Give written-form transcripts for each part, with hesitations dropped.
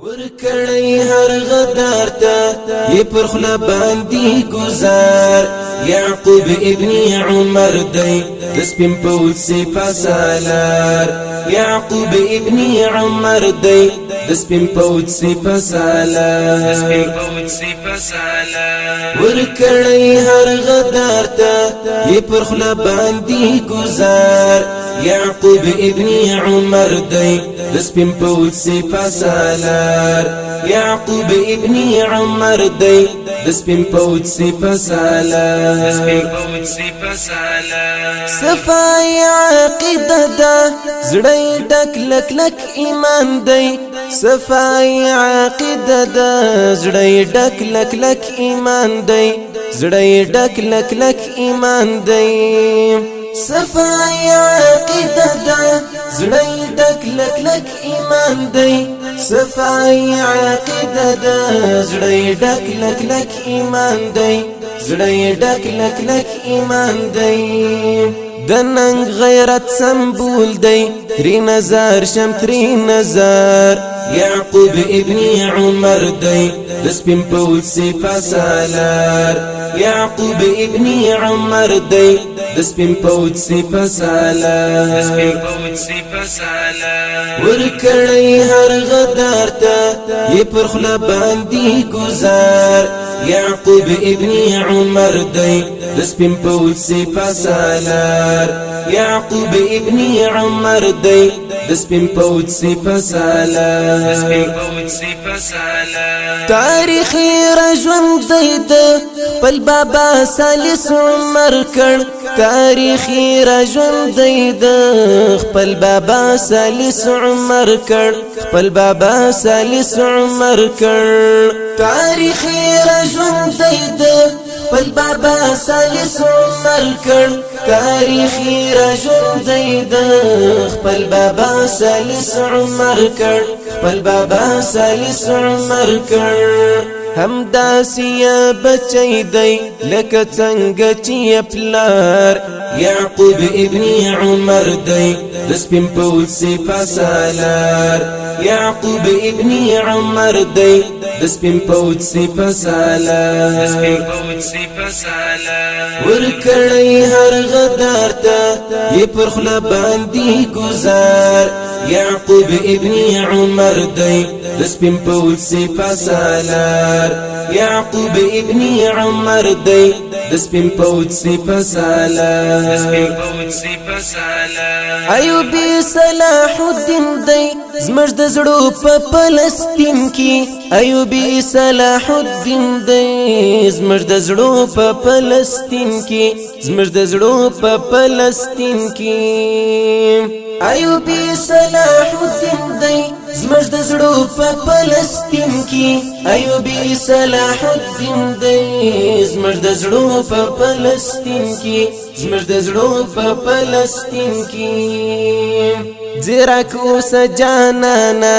ورکړی هر غدار ته یې پر خوله باندې گزار یعقوب ابن عمر دی د سپین پوځ سپه سالار یعقوب ابن عمر دی د سپین پوځ سپه سالار ورکړی هر غدار ته یې پر خوله باندې گزار یعقوب ابن عمر دی د سپین پوځ سپه سالار یعقوب ابن عمر دی د سپین پوځ سپه سالار صفای عقیده ده زړه ډک لک لک ایمان دی صفای عقیده ده زړه ډک لک لک ایمان دی زړه ډک لک لک ایمان دی صفای عقیده ده زړه ډک لک لک ایمان دی صفای عقیده ده زړه ډک لک لک ایمان دی زړه ډک لک لک ایمان دی د ننګ غیرت سمبول دی تری نظر شم تری نظر یعقوب ابن عمر دی د سپین پوځ سپه سالار یعقوب ابن عمر دی د سپین پوځ سپه سالار ورکړی هر غدار ته یې پر خوله باندې گزار یعقوب ابن عمر دی د سپین پوځ سپه سالار یعقوب ابن عمر دی د سپین پوځ سپه سالار تاریخی رژوند دی د خپل بابا سالس عمر کړ تاریخی رژوند دی د خپل بابا سالس عمر کړ خپل بابا سالس عمر کړ تاریخی رژوند دی د خپل بابا سالس عمر کړ تاریخی رژوند دی د خپل بابا سالس عمر کړ خپل بابا سالس عمر کړ همداسي بچی دی لکه څنګه چې پلار یعقوب ابن عمر دی د سپین پوځ سپه سالار یعقوب ابن عمر دی د سپین پوځ سپه سالار ورکړی هر غدار ته یې پر خوله باندې گزار یعقوب ابن عمر دی د سپین پوځ سپه سالار یعقوب ابن عمر دی د سپین پوځ سپه سالار ایوبی صلاح الدین دی زموږ د زړه په فلسطین کې ایوبی صلاح الدین دی زموږ د زړه په فلسطین کې زموږ د زړه په فلسطین کې ایوبی صلاح الدین دی زموږ د زړه په فلسطین کې ایوبی صلاح الدین دی زموږ د زړه په فلسطین کې زموږ د زړه په فلسطین کې زیرک اوس جانانا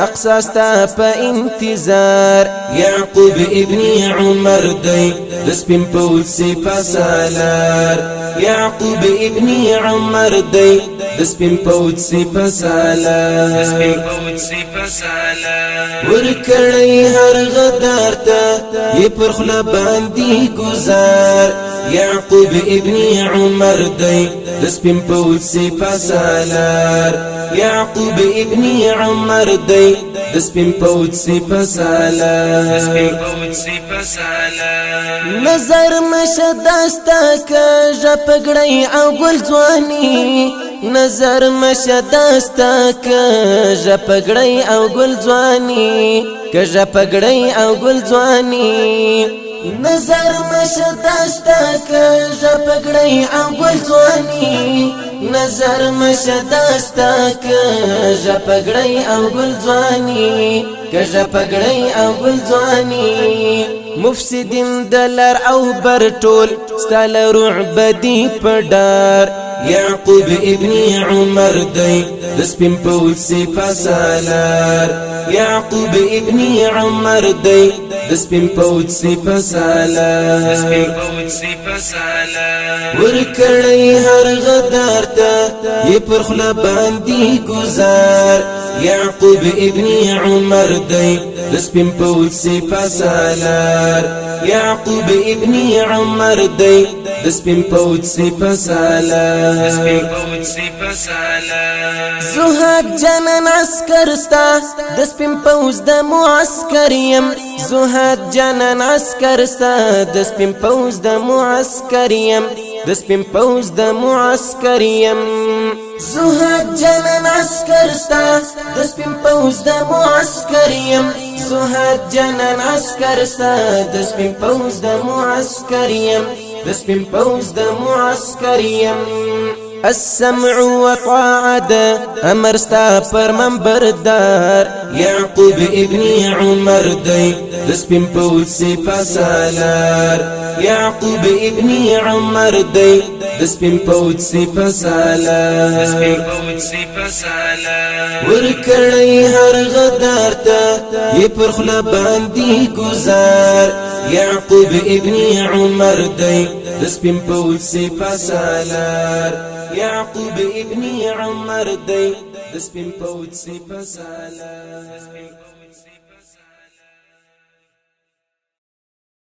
اقصا ستا په انتظار یعقوب ابن عمر دی د سپین پوځ سپه سالار یعقوب ابن عمر دی د سپین پوځ سپه سالار ورکړی هر غدار ته یې پر خوله باندې گزار یعقوب ابن عمر دی د سپین پوځ سپه سالار یعقوب ابن عمر دی د سپین پوځ سپه سالار نظر مشداستا که پګړی او ګل ځواني نظر مشداستا که پګړی او ګل ځواني که پګړی او ګل ځواني نظر مشداستا که پګړی او ګل ځواني نظر مشداستا که پګړی او ګل ځواني که پګړی او ګل ځواني مفسدین دلر او برټول ستل رعب دی پډار یعقوب ابن عمر دی د سپین پوځ سپه سالار یعقوب ابن عمر دی د سپین پوځ سپه سالار ورکړی هر غدار ته یې پر خوله باندې گزار يعقوب ابن عمر دی دسپین پوچ سپه سالار يعقوب ابن عمر دی دسپین پوچ سپه سالار زهاد جانان عسكر ستا دسپین پوچ د معسكر یم زهاد جانان عسكر ستا دسپین پوچ د معسكر یم دسپین پوچ د معسكر یم زهاد جانان عسكر ستا دسپین پوچ د معسكر یم زهاد جانان عسكر ستا دسپین پوچ د معسكر یم دسپین پوچ د معسكر یم السمع وطاعة امر ستا فرمان بردار يعقوب ابن عمر دی دسپین پوچ سپه سالار يعقوب ابن عمر دی دسپین پوچ سپه سالار ورکړی هر غدار ته یې پر خوله باندې گزار يعقوب ابن عمر دی دسپین پوچ سپه سالار يعقوب ابن عمر دی دسپین پوچ سپه سالار